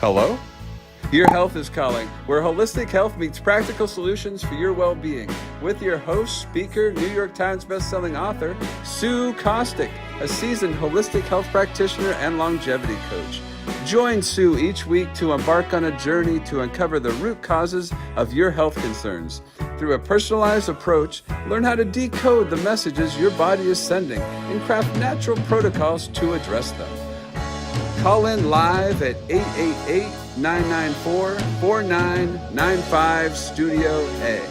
Hello? Your Health is Calling, where holistic health meets practical solutions for your well-being. With your host, speaker, New York Times bestselling author, Sue Kostyk, a seasoned holistic health practitioner and longevity coach. Join Sue each week to embark on a journey to uncover the root causes of your health concerns. Through a personalized approach, learn how to decode the messages your body is sending and craft natural protocols to address them. Call in live at 888-994-4995 Studio A.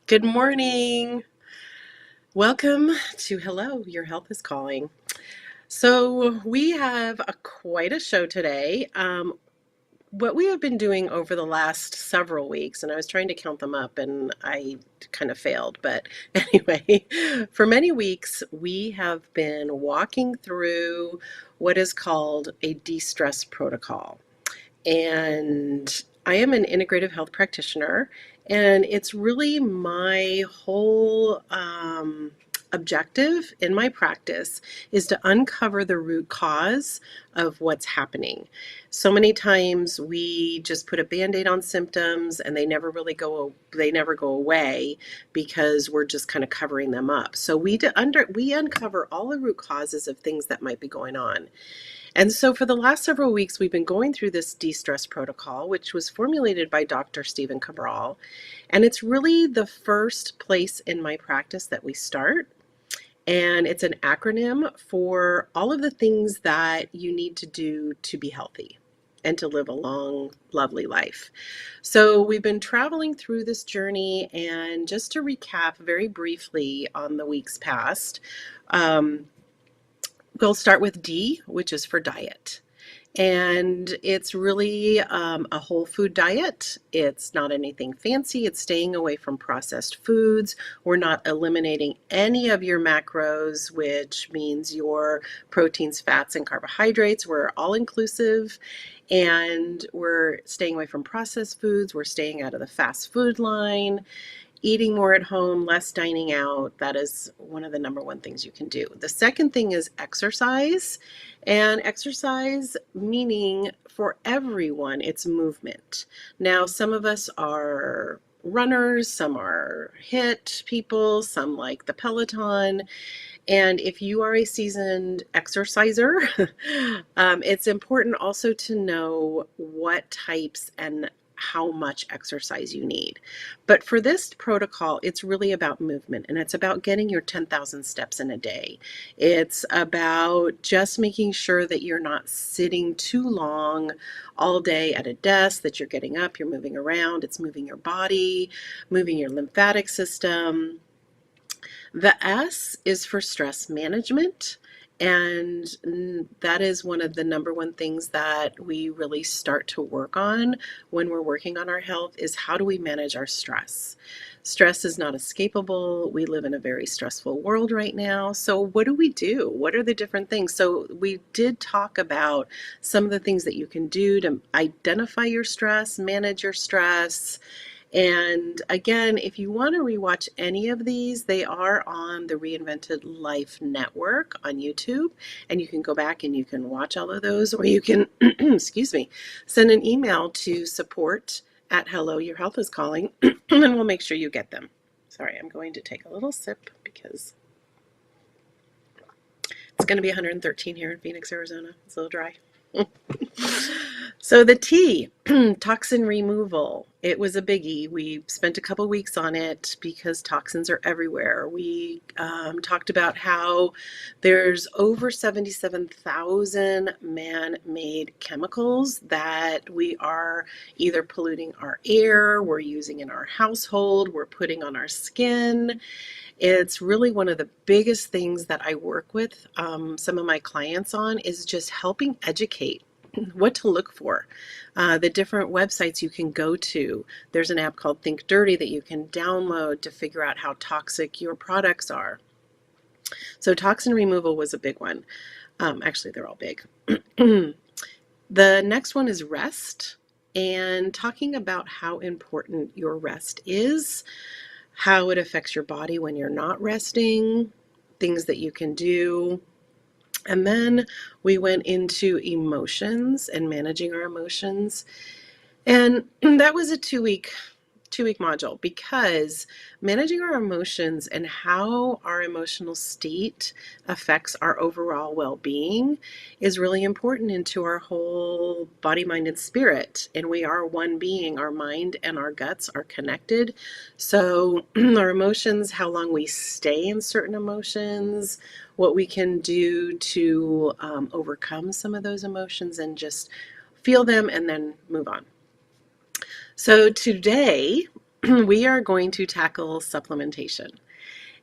Good morning. Welcome to Hello, Your Health is Calling. So we have quite a show today. What we have been doing over the last several weeks, and I was trying to count them up and I kind of failed, but anyway, for many weeks we have been walking through what is called a de-stress protocol. And I am an integrative health practitioner, and it's really my whole objective in my practice is to uncover the root cause of what's happening. So many times we just put a band-aid on symptoms and they never go away because we're just kind of covering them up. So we uncover all the root causes of things that might be going on. And so for the last several weeks, we've been going through this de-stress protocol, which was formulated by Dr. Stephen Cabral. And it's really the first place in my practice that we start. And it's an acronym for all of the things that you need to do to be healthy and to live a long, lovely life. So we've been traveling through this journey, and just to recap very briefly on the weeks past, we'll start with D, which is for diet. And it's really a whole food diet. It's not anything fancy. It's staying away from processed foods. We're not eliminating any of your macros, which means your proteins, fats, and carbohydrates. We're all inclusive. And we're staying away from processed foods. We're staying out of the fast food line. Eating more at home, less dining out. That is one of the number one things you can do. The second thing is exercise. And exercise meaning for everyone, it's movement. Now, some of us are runners, some are HIIT people, some like the Peloton. And if you are a seasoned exerciser, it's important also to know what types and how much exercise you need. But for this protocol, it's really about movement, and it's about getting your 10,000 steps in a day. It's about just making sure that you're not sitting too long all day at a desk, that you're getting up, you're moving around, it's moving your body, moving your lymphatic system. The S is for stress management. And that is one of the number one things that we really start to work on when we're working on our health is how do we manage our stress? Stress is not escapable. We live in a very stressful world right now. So what do we do? What are the different things? So we did talk about some of the things that you can do to identify your stress, manage your stress. And again, if you want to rewatch any of these, they are on the Reinvented Life Network on YouTube, and you can go back and you can watch all of those, or you can, excuse me, send an email to support@Hello Your Health is Calling, and we'll make sure you get them. Sorry, I'm going to take a little sip because it's going to be 113 here in Phoenix, Arizona. It's a little dry. So the T, toxin removal, it was a biggie. We spent a couple weeks on it because toxins are everywhere. We talked about how there's over 77,000 man-made chemicals that we are either polluting our air, we're using in our household, we're putting on our skin. It's really one of the biggest things that I work with some of my clients on is just helping educate what to look for, the different websites you can go to. There's an app called Think Dirty that you can download to figure out how toxic your products are. So toxin removal was a big one. Actually, they're all big. The next one is rest, and talking about how important your rest is, how it affects your body when you're not resting, things that you can do. And then we went into emotions and managing our emotions. And that was a two week module, because managing our emotions and how our emotional state affects our overall well-being is really important into our whole body, mind, and spirit. And we are one being. Our mind and our guts are connected. So our emotions, how long we stay in certain emotions, what we can do to overcome some of those emotions and just feel them and then move on. So today we are going to tackle supplementation.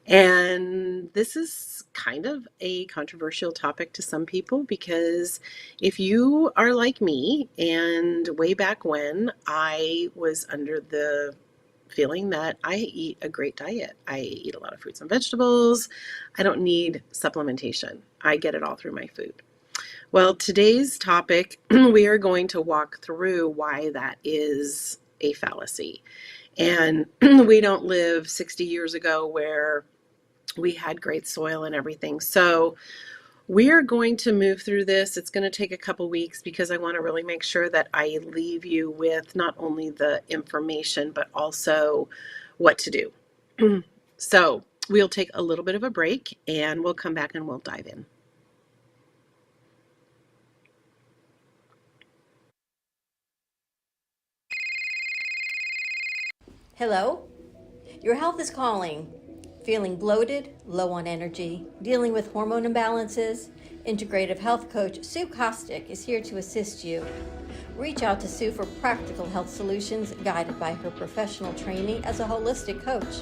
And this is kind of a controversial topic to some people, because if you are like me, and way back when, I was under the feeling that I eat a great diet. I eat a lot of fruits and vegetables. I don't need supplementation. I get it all through my food. Well, today's topic, we are going to walk through why that is a fallacy. And we don't live 60 years ago where we had great soil and everything. So we are going to move through this. It's going to take a couple weeks, because I want to really make sure that I leave you with not only the information, but also what to do. So we'll take a little bit of a break, and we'll come back and we'll dive in. Hello? Your health is calling. Feeling bloated, low on energy, dealing with hormone imbalances? Integrative health coach Sue Kostyk is here to assist you. Reach out to Sue for practical health solutions guided by her professional training as a holistic coach.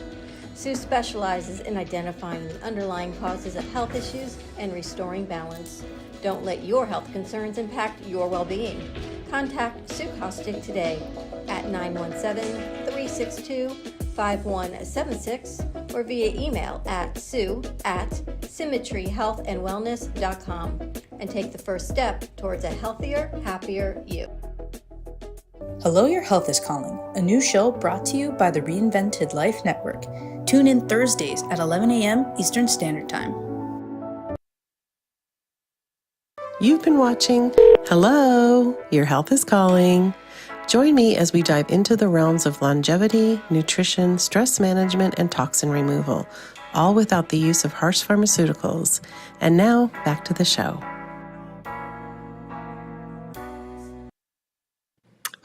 Sue specializes in identifying the underlying causes of health issues and restoring balance. Don't let your health concerns impact your well-being. Contact Sue Kostyk today at 917-362-5176 or via email at sue@symmetryhealthandwellness.com, and take the first step towards a healthier, happier you. Hello, Your Health is Calling, a new show brought to you by the Reinvented Life Network. Tune in Thursdays at 11 a.m. Eastern Standard Time. You've been watching Hello, Your Health is Calling. Join me as we dive into the realms of longevity, nutrition, stress management, and toxin removal, all without the use of harsh pharmaceuticals. And now, back to the show.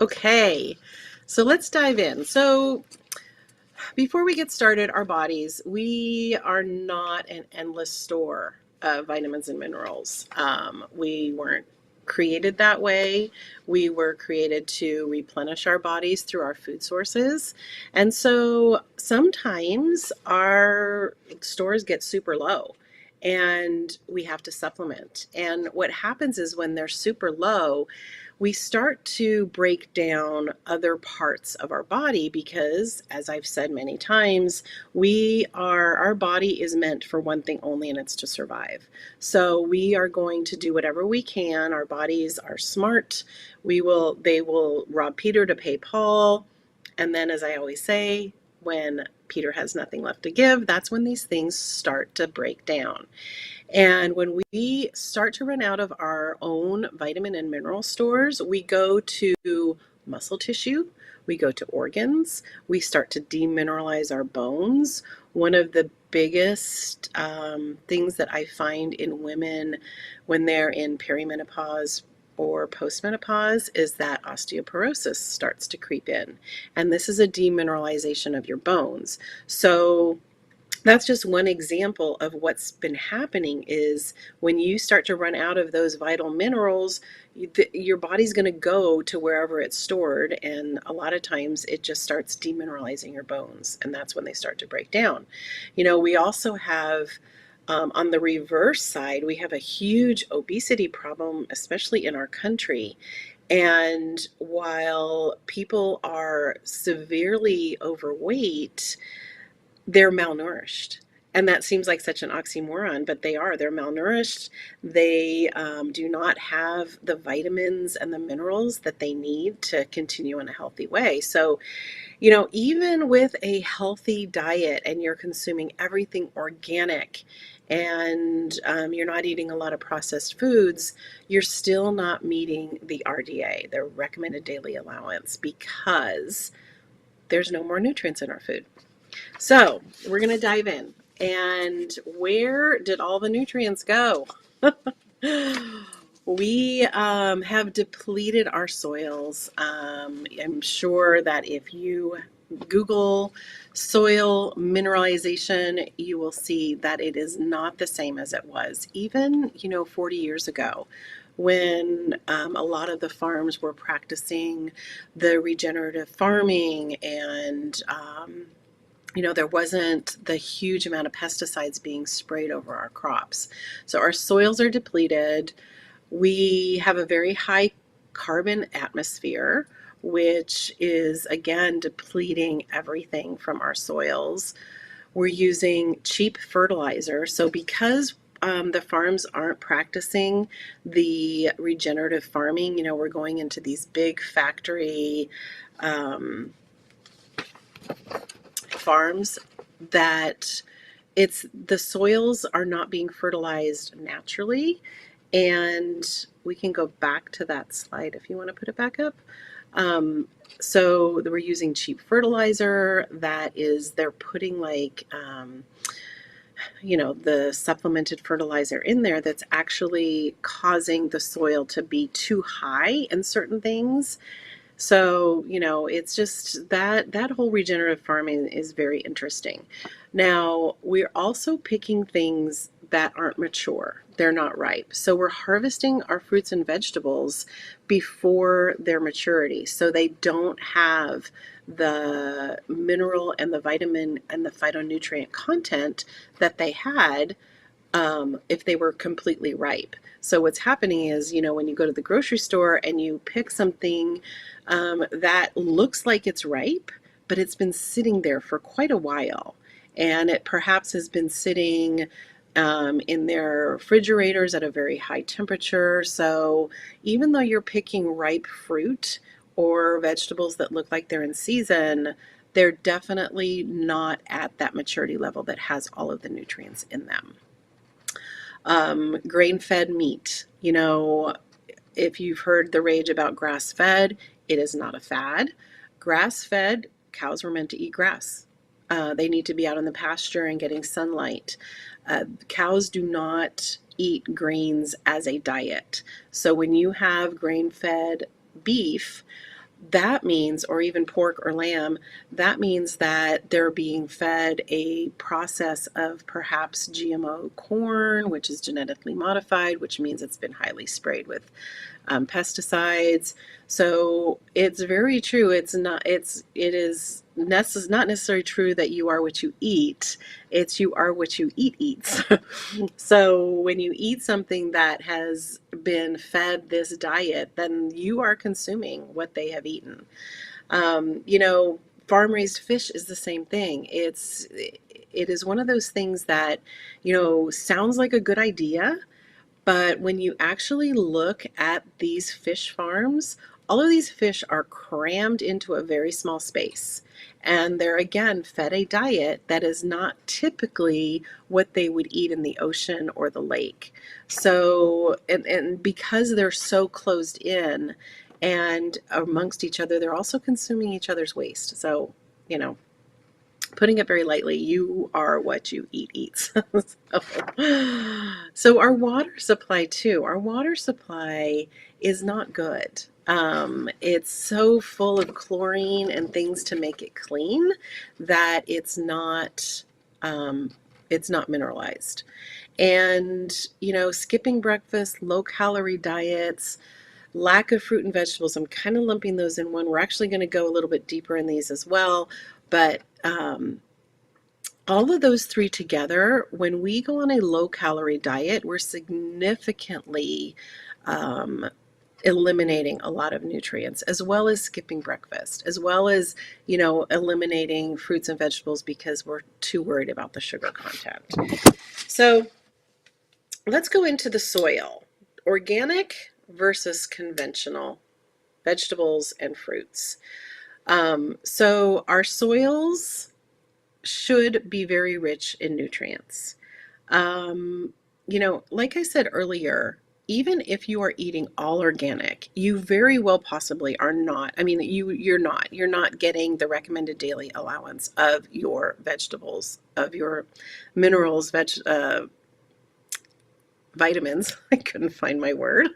Okay, so let's dive in. So before we get started, our bodies, we are not an endless store of vitamins and minerals. We weren't created that way. We were created to replenish our bodies through our food sources. And so sometimes our stores get super low and we have to supplement. And what happens is, when they're super low, we start to break down other parts of our body, because, as I've said many times, our body is meant for one thing only, and it's to survive. So we are going to do whatever we can. Our bodies are smart. They will rob Peter to pay Paul. And then, as I always say, when Peter has nothing left to give, that's when these things start to break down. And when we start to run out of our own vitamin and mineral stores, we go to muscle tissue, we go to organs, we start to demineralize our bones. One of the biggest things that I find in women when they're in perimenopause or postmenopause is that osteoporosis starts to creep in. And this is a demineralization of your bones. So that's just one example of what's been happening. Is when you start to run out of those vital minerals, your body's going to go to wherever it's stored, and a lot of times it just starts demineralizing your bones, and that's when they start to break down. We also have, on the reverse side, we have a huge obesity problem, especially in our country. And while people are severely overweight, they're malnourished. And that seems like such an oxymoron, but they're malnourished. They do not have the vitamins and the minerals that they need to continue in a healthy way. So, even with a healthy diet and you're consuming everything organic and you're not eating a lot of processed foods, you're still not meeting the RDA, the recommended daily allowance, because there's no more nutrients in our food. So we're going to dive in. And where did all the nutrients go? We have depleted our soils. I'm sure that if you Google soil mineralization, you will see that it is not the same as it was even, 40 years ago, when a lot of the farms were practicing the regenerative farming, and there wasn't the huge amount of pesticides being sprayed over our crops. So our soils are depleted. We have a very high carbon atmosphere, which is, again, depleting everything from our soils. We're using cheap fertilizer. So because the farms aren't practicing the regenerative farming, we're going into these big factory farms that the soils are not being fertilized naturally. And we can go back to that slide if you want to put it back up. So we're using cheap fertilizer they're putting the supplemented fertilizer in there that's actually causing the soil to be too high in certain things. So, it's just that whole regenerative farming is very interesting. Now, we're also picking things that aren't mature. They're not ripe. So we're harvesting our fruits and vegetables before their maturity. So they don't have the mineral and the vitamin and the phytonutrient content that they had if they were completely ripe. So what's happening is, when you go to the grocery store and you pick something that looks like it's ripe, but it's been sitting there for quite a while, and it perhaps has been sitting in their refrigerators at a very high temperature. So even though you're picking ripe fruit or vegetables that look like they're in season, they're definitely not at that maturity level that has all of the nutrients in them. Grain-fed meat. If you've heard the rage about grass-fed, it is not a fad. Grass-fed, cows were meant to eat grass. They need to be out in the pasture and getting sunlight. Cows do not eat grains as a diet. So when you have grain-fed beef, that means, or even pork or lamb, that means that they're being fed a process of perhaps GMO corn, which is genetically modified, which means it's been highly sprayed with pesticides. So it's very true. It is not necessarily true that you are what you eat. It's you are what you eats. So when you eat something that has been fed this diet, then you are consuming what they have eaten. Farm-raised fish is the same thing. It is one of those things that, sounds like a good idea, but when you actually look at these fish farms, all of these fish are crammed into a very small space. And they're, again, fed a diet that is not typically what they would eat in the ocean or the lake. So, and because they're so closed in and amongst each other, they're also consuming each other's waste. So, putting it very lightly, you are what you eats. So our water supply too. Our water supply is not good. It's so full of chlorine and things to make it clean that it's not mineralized. And, skipping breakfast, low calorie diets, lack of fruit and vegetables, I'm kind of lumping those in one. We're actually going to go a little bit deeper in these as well. But all of those three together, when we go on a low-calorie diet, we're significantly eliminating a lot of nutrients, as well as skipping breakfast, as well as, eliminating fruits and vegetables because we're too worried about the sugar content. So let's go into the soil. Organic versus conventional vegetables and fruits. So our soils should be very rich in nutrients. Um, like I said earlier, even if you are eating all organic, you very well possibly are not. I mean, you're not getting the recommended daily allowance of your vegetables, of your minerals, vitamins. I couldn't find my word.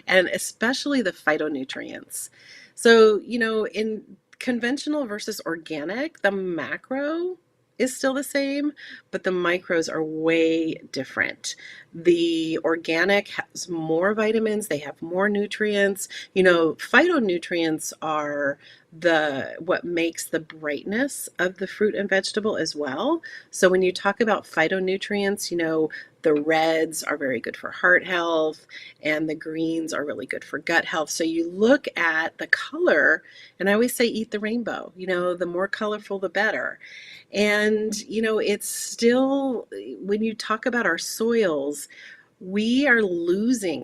And especially the phytonutrients. So, in conventional versus organic, the macro is still the same, but the micros are way different. The organic has more vitamins, they have more nutrients. Phytonutrients are the what makes the brightness of the fruit and vegetable as well. So when you talk about phytonutrients, the reds are very good for heart health, and the greens are really good for gut health. So you look at the color, and I always say eat the rainbow. The more colorful, the better. And, it's still, when you talk about our soils, we are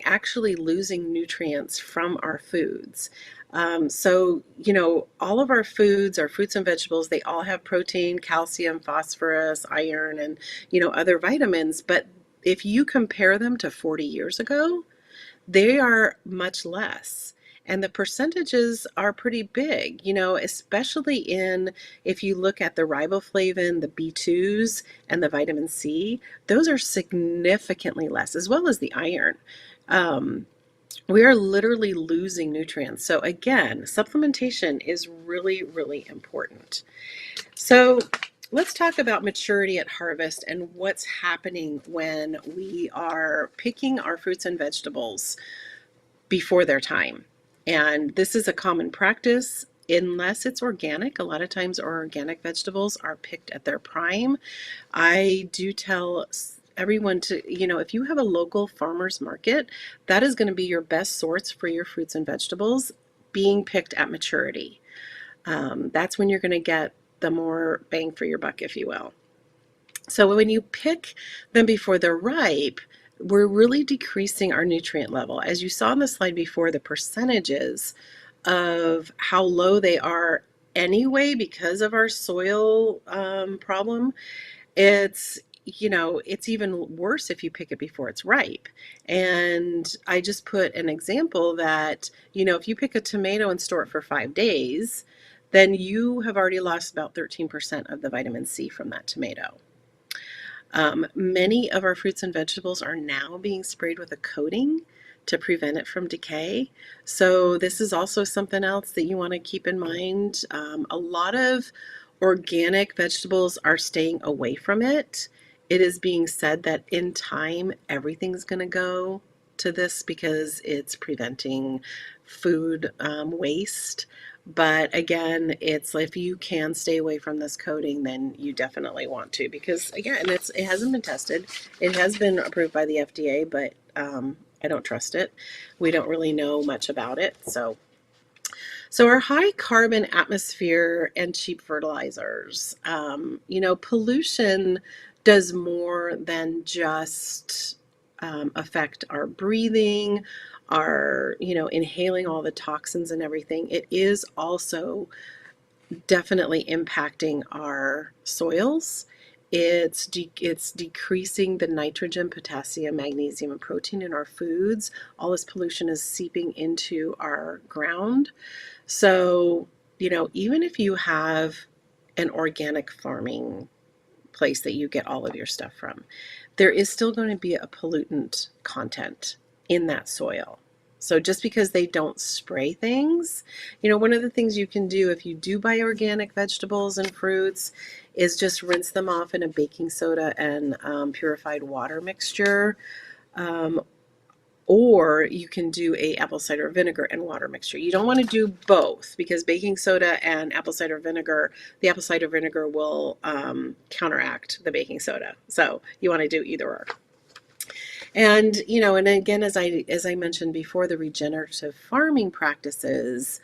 actually losing nutrients from our foods. So, all of our foods, our fruits and vegetables, they all have protein, calcium, phosphorus, iron, and, other vitamins. But if you compare them to 40 years ago, they are much less. And the percentages are pretty big, especially if you look at the riboflavin, the B2s, and the vitamin C, those are significantly less, as well as the iron. We are literally losing nutrients. So again, supplementation is really, really important. So let's talk about maturity at harvest and what's happening when we are picking our fruits and vegetables before their time. And this is a common practice unless it's organic. A lot of times our organic vegetables are picked at their prime. I do tell everyone to, if you have a local farmer's market, that is going to be your best source for your fruits and vegetables being picked at maturity. That's when you're going to get the more bang for your buck, if you will. So when you pick them before they're ripe, we're really decreasing our nutrient level. As you saw on the slide before, the percentages of how low they are anyway because of our soil problem, it's even worse if you pick it before it's ripe. And I just put an example that, if you pick a tomato and store it for 5 days, then you have already lost about 13% of the vitamin C from that tomato. Many of our fruits and vegetables are now being sprayed with a coating to prevent it from decay. So this is also something else that you want to keep in mind. A lot of organic vegetables are staying away from it. It is being said that in time, everything's going to go to this because it's preventing food waste. But again, it's if you can stay away from this coating, then you definitely want to, because again, it hasn't been tested. It has been approved by the FDA, but I don't trust it. We don't really know much about it. So our high carbon atmosphere and cheap fertilizers, pollution does more than just affect our breathing, our, inhaling all the toxins and everything. It is also definitely impacting our soils. It's decreasing the nitrogen, potassium, magnesium, and protein in our foods. All this pollution is seeping into our ground. So, even if you have an organic farming place that you get all of your stuff from, there is still going to be a pollutant content in that soil. So just because they don't spray things, one of the things you can do if you do buy organic vegetables and fruits is just rinse them off in a baking soda and purified water mixture. Or you can do a apple cider vinegar and water mixture. You don't want to do both because baking soda and apple cider vinegar, the apple cider vinegar will counteract the baking soda. So you want to do either or. And, and again, as I mentioned before, the regenerative farming practices,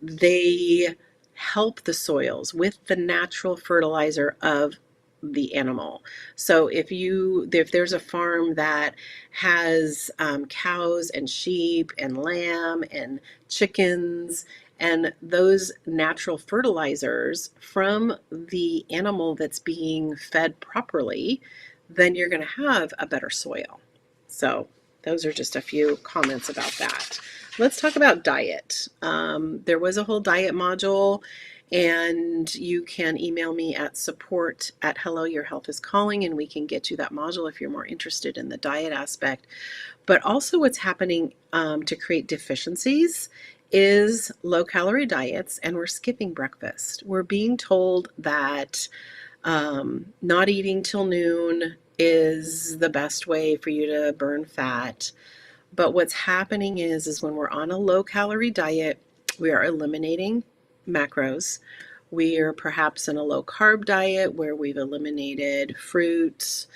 they help the soils with the natural fertilizer of the animal. So if there's a farm that has cows and sheep and lamb and chickens, and those natural fertilizers from the animal that's being fed properly, then you're going to have a better soil. So those are just a few comments about that. Let's talk about diet. There was a whole diet module, and you can email me at support@hello your health is calling, and we can get you that module if you're more interested in the diet aspect. But also what's happening to create deficiencies is low calorie diets, and we're skipping breakfast. We're being told that not eating till noon is the best way for you to burn fat. But what's happening is when we're on a low calorie diet, we are eliminating macros. We are perhaps in a low carb diet where we've eliminated fruits,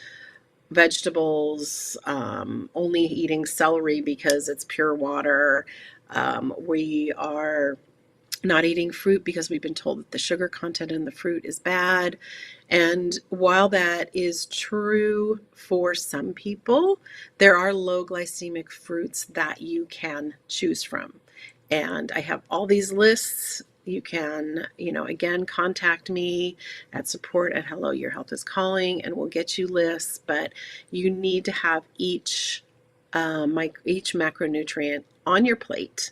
vegetables, only eating celery because it's pure water. We are not eating fruit because we've been told that the sugar content in the fruit is bad. And while that is true for some people, there are low glycemic fruits that you can choose from. And I have all these lists. You can, again, contact me at support@hello your health is calling, and we'll get you lists. But you need to have each macronutrient on your plate,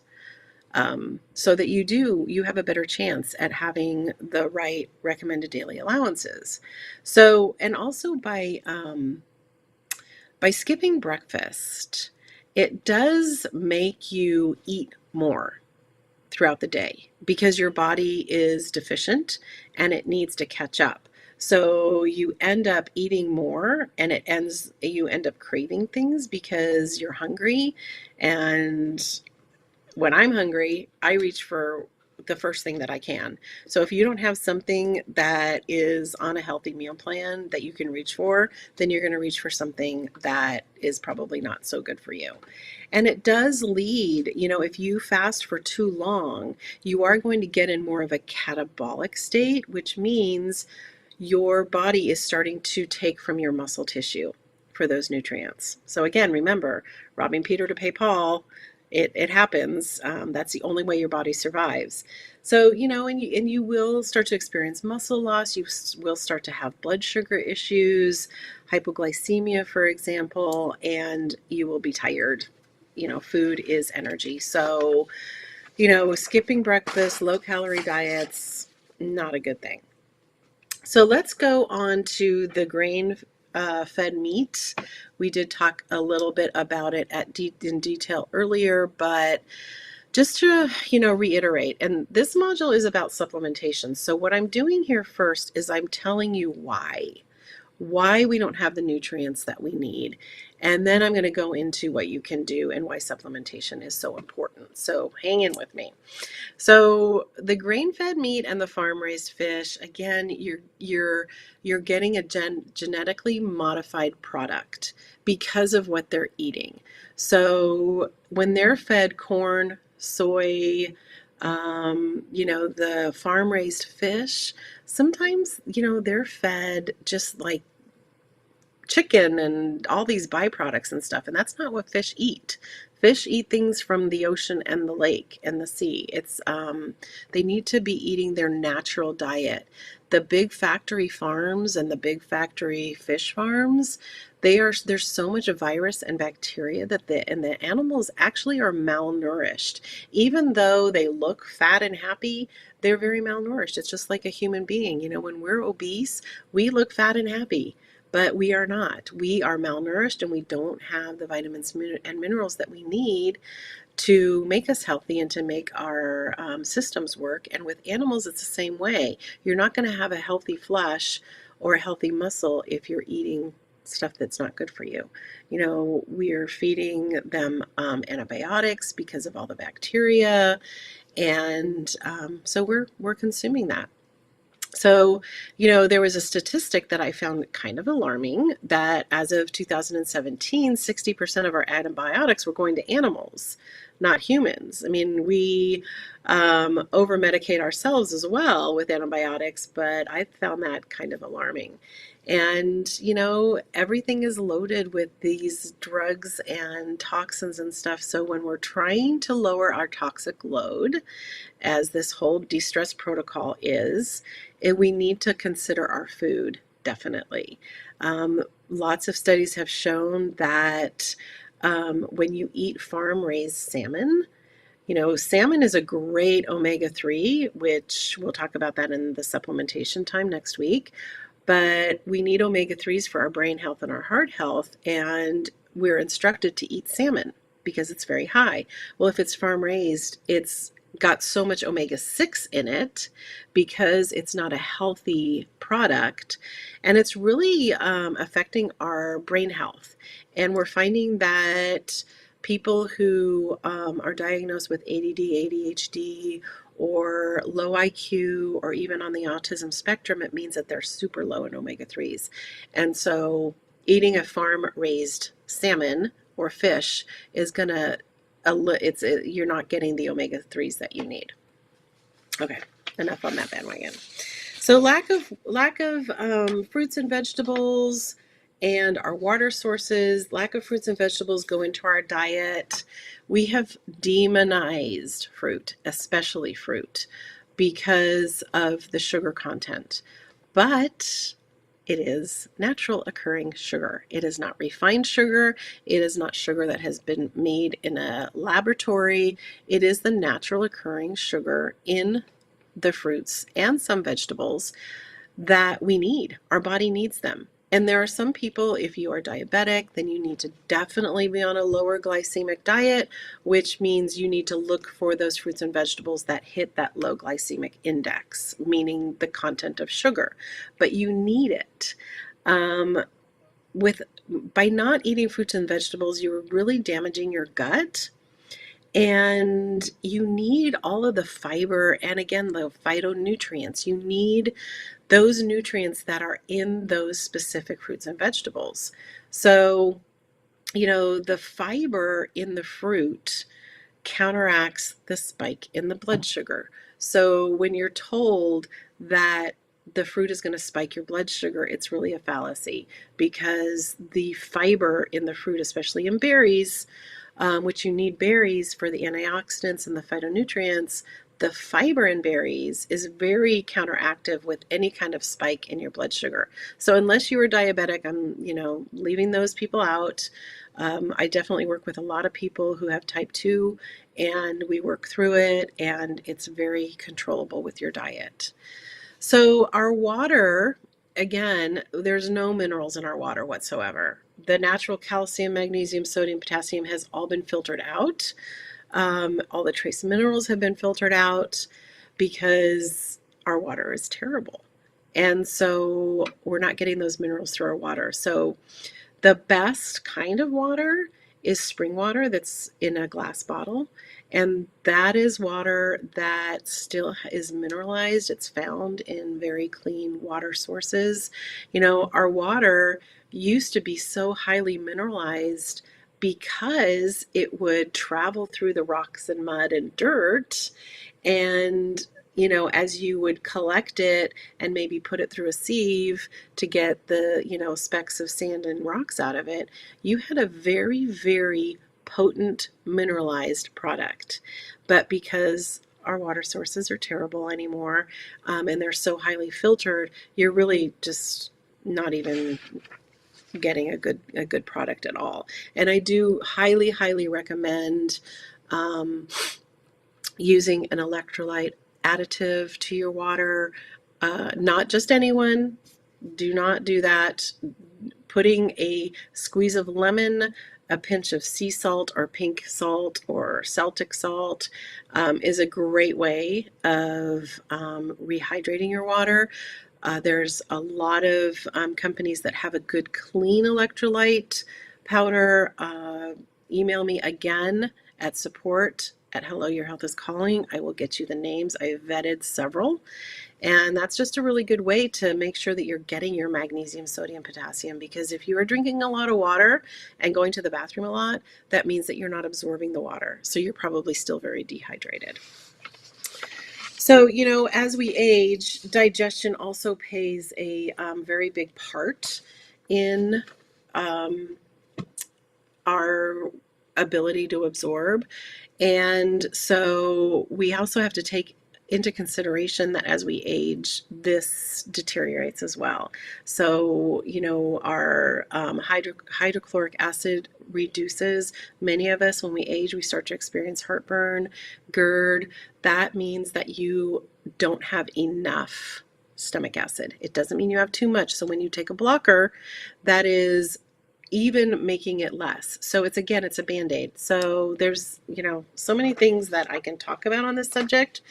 so that you have a better chance at having the right recommended daily allowances. So, and also by skipping breakfast, it does make you eat more throughout the day because your body is deficient and it needs to catch up. So you end up eating more, and you end up craving things because you're hungry. And when I'm hungry, I reach for the first thing that I can. So if you don't have something that is on a healthy meal plan that you can reach for, then you're going to reach for something that is probably not so good for you. And it does lead, if you fast for too long, you are going to get in more of a catabolic state, which means your body is starting to take from your muscle tissue for those nutrients. So again, remember, robbing Peter to pay Paul. It happens. That's the only way your body survives. So, and you will start to experience muscle loss. You will start to have blood sugar issues, hypoglycemia, for example, and you will be tired. Food is energy. So, skipping breakfast, low calorie diets, not a good thing. So let's go on to the grain fed meat. We did talk a little bit about it in detail earlier, but just to reiterate, and this module is about supplementation. So what I'm doing here first is I'm telling you why we don't have the nutrients that we need. And then I'm going to go into what you can do and why supplementation is so important. So hang in with me. So the grain-fed meat and the farm-raised fish, again, you're getting a genetically modified product because of what they're eating. So when they're fed corn, soy, the farm-raised fish, sometimes, they're fed just like chicken and all these byproducts and stuff, and that's not what fish eat. Fish eat things from the ocean and the lake and the sea. It's they need to be eating their natural diet. The big factory farms and the big factory fish farms, there's so much virus and bacteria that the animals actually are malnourished. Even though they look fat and happy, they're very malnourished. It's just like a human being. When we're obese, we look fat and happy. But we are not. We are malnourished, and we don't have the vitamins and minerals that we need to make us healthy and to make our systems work. And with animals, it's the same way. You're not going to have a healthy flesh or a healthy muscle if you're eating stuff that's not good for you. We're feeding them antibiotics because of all the bacteria, and so we're consuming that. So, there was a statistic that I found kind of alarming that as of 2017, 60% of our antibiotics were going to animals, not humans. I mean, we over-medicate ourselves as well with antibiotics, but I found that kind of alarming. And, everything is loaded with these drugs and toxins and stuff. So when we're trying to lower our toxic load, as this whole de-stress protocol is, we need to consider our food, definitely. Lots of studies have shown that when you eat farm-raised salmon, salmon is a great omega-3, which we'll talk about that in the supplementation time next week. But we need omega-3s for our brain health and our heart health, and we're instructed to eat salmon because it's very high. Well, if it's farm raised, it's got so much omega-6 in it because it's not a healthy product, and it's really affecting our brain health. And we're finding that people who are diagnosed with ADD, ADHD, or low IQ, or even on the autism spectrum, it means that they're super low in omega-3s. And so eating a farm-raised salmon or fish is going to, you're not getting the omega-3s that you need. Okay, enough on that bandwagon. So lack of fruits and vegetables and our water sources, lack of fruits and vegetables go into our diet. We have demonized fruit, especially fruit, because of the sugar content. But it is natural occurring sugar. It is not refined sugar. It is not sugar that has been made in a laboratory. It is the natural occurring sugar in the fruits and some vegetables that we need. Our body needs them. And there are some people, if you are diabetic, then you need to definitely be on a lower glycemic diet, which means you need to look for those fruits and vegetables that hit that low glycemic index, meaning the content of sugar. But you need it. By not eating fruits and vegetables, you're really damaging your gut. And you need all of the fiber and, again, the phytonutrients. You need those nutrients that are in those specific fruits and vegetables. So, the fiber in the fruit counteracts the spike in the blood sugar. So when you're told that the fruit is going to spike your blood sugar, it's really a fallacy, because the fiber in the fruit, especially in berries, which you need berries for the antioxidants and the phytonutrients, the fiber in berries is very counteractive with any kind of spike in your blood sugar. So unless you are diabetic, I'm, leaving those people out. I definitely work with a lot of people who have type 2, and we work through it, and it's very controllable with your diet. So our water, again, there's no minerals in our water whatsoever. The natural calcium, magnesium, sodium, potassium has all been filtered out. All the trace minerals have been filtered out because our water is terrible. And so we're not getting those minerals through our water. So the best kind of water is spring water that's in a glass bottle. And that is water that still is mineralized. It's found in very clean water sources. Our water used to be so highly mineralized because it would travel through the rocks and mud and dirt, and as you would collect it and maybe put it through a sieve to get the specks of sand and rocks out of it, you had a very, very potent mineralized product. But because our water sources are terrible anymore, and they're so highly filtered, you're really just not even getting a good product at all. And I do highly, highly recommend using an electrolyte additive to your water. Not just anyone. Do not do that. Putting a squeeze of lemon, a pinch of sea salt or pink salt or Celtic salt is a great way of rehydrating your water. There's a lot of companies that have a good clean electrolyte powder. Email me again at support@Hello Your Health is Calling. I will get you the names. I've vetted several. And that's just a really good way to make sure that you're getting your magnesium, sodium, potassium, because if you are drinking a lot of water and going to the bathroom a lot, that means that you're not absorbing the water. So you're probably still very dehydrated. So, as we age, digestion also plays a very big part in um, our ability to absorb. And so we also have to take into consideration that as we age, this deteriorates as well. So, our hydrochloric acid reduces. Many of us, when we age, we start to experience heartburn, GERD. That means that you don't have enough stomach acid. It doesn't mean you have too much. So when you take a blocker, that is even making it less. So it's a Band-Aid. So there's, so many things that I can talk about on this subject,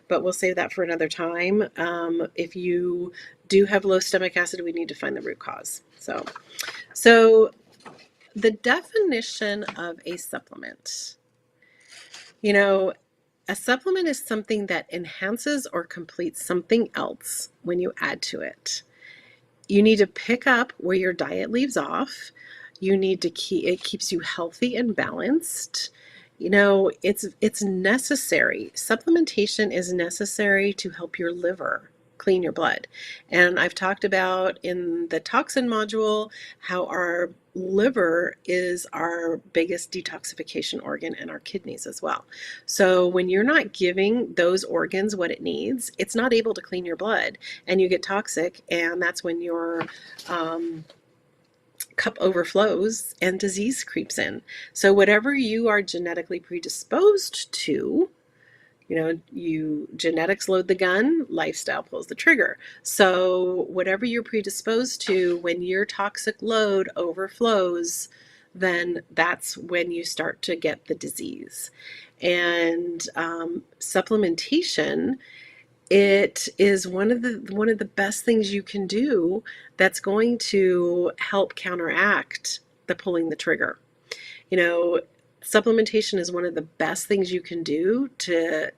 but we'll save that for another time. If you do have low stomach acid, we need to find the root cause. So the definition of a supplement, a supplement is something that enhances or completes something else when you add to it. You need to pick up where your diet leaves off. You need to it keeps you healthy and balanced. It's necessary. Supplementation is necessary to help your liver clean your blood. And I've talked about in the toxin module how our liver is our biggest detoxification organ, and our kidneys as well. So when you're not giving those organs what it needs, it's not able to clean your blood, and you get toxic, and that's when your cup overflows and disease creeps in. So whatever you are genetically predisposed to, genetics load the gun, lifestyle pulls the trigger. So whatever you're predisposed to, when your toxic load overflows, then that's when you start to get the disease. And supplementation, it is one of the best things you can do that's going to help counteract the pulling the trigger. Supplementation is one of the best things you can do to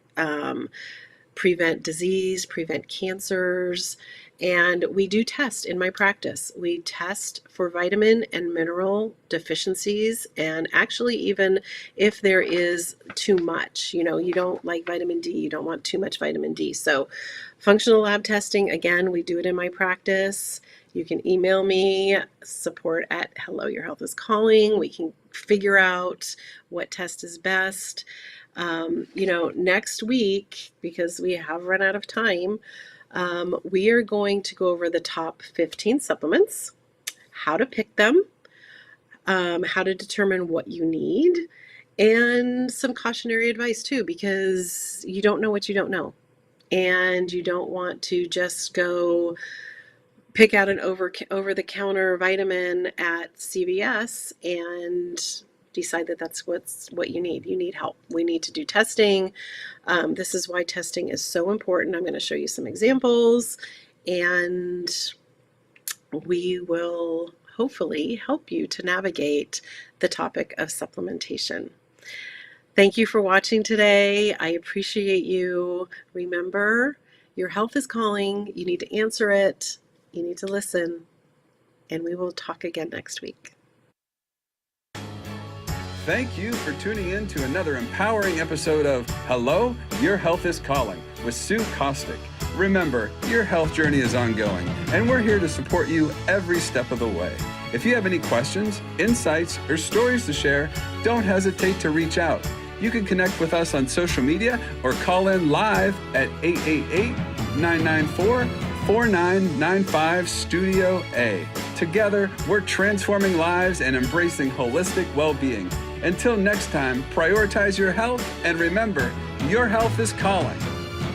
prevent disease, prevent cancers. And we do test in my practice. We test for vitamin and mineral deficiencies, and actually even if there is too much, you don't like vitamin D, you don't want too much vitamin D. So functional lab testing, again, we do it in my practice. You can email me, support@Hello Your Health is Calling. We can figure out what test is best. Next week, because we have run out of time, we are going to go over the top 15 supplements, how to pick them, how to determine what you need, and some cautionary advice too, because you don't know what you don't know. And you don't want to just go pick out an over-the-counter vitamin at CVS and decide that that's what you need. You need help. We need to do testing. This is why testing is so important. I'm going to show you some examples, and we will hopefully help you to navigate the topic of supplementation. Thank you for watching today. I appreciate you. Remember, your health is calling. You need to answer it. You need to listen. And we will talk again next week. Thank you for tuning in to another empowering episode of Hello, Your Health is Calling with Sue Kostyk. Remember, your health journey is ongoing, and we're here to support you every step of the way. If you have any questions, insights, or stories to share, don't hesitate to reach out. You can connect with us on social media or call in live at 888-994-4995 Studio A. Together, we're transforming lives and embracing holistic well-being. Until next time, prioritize your health, and remember, your health is calling.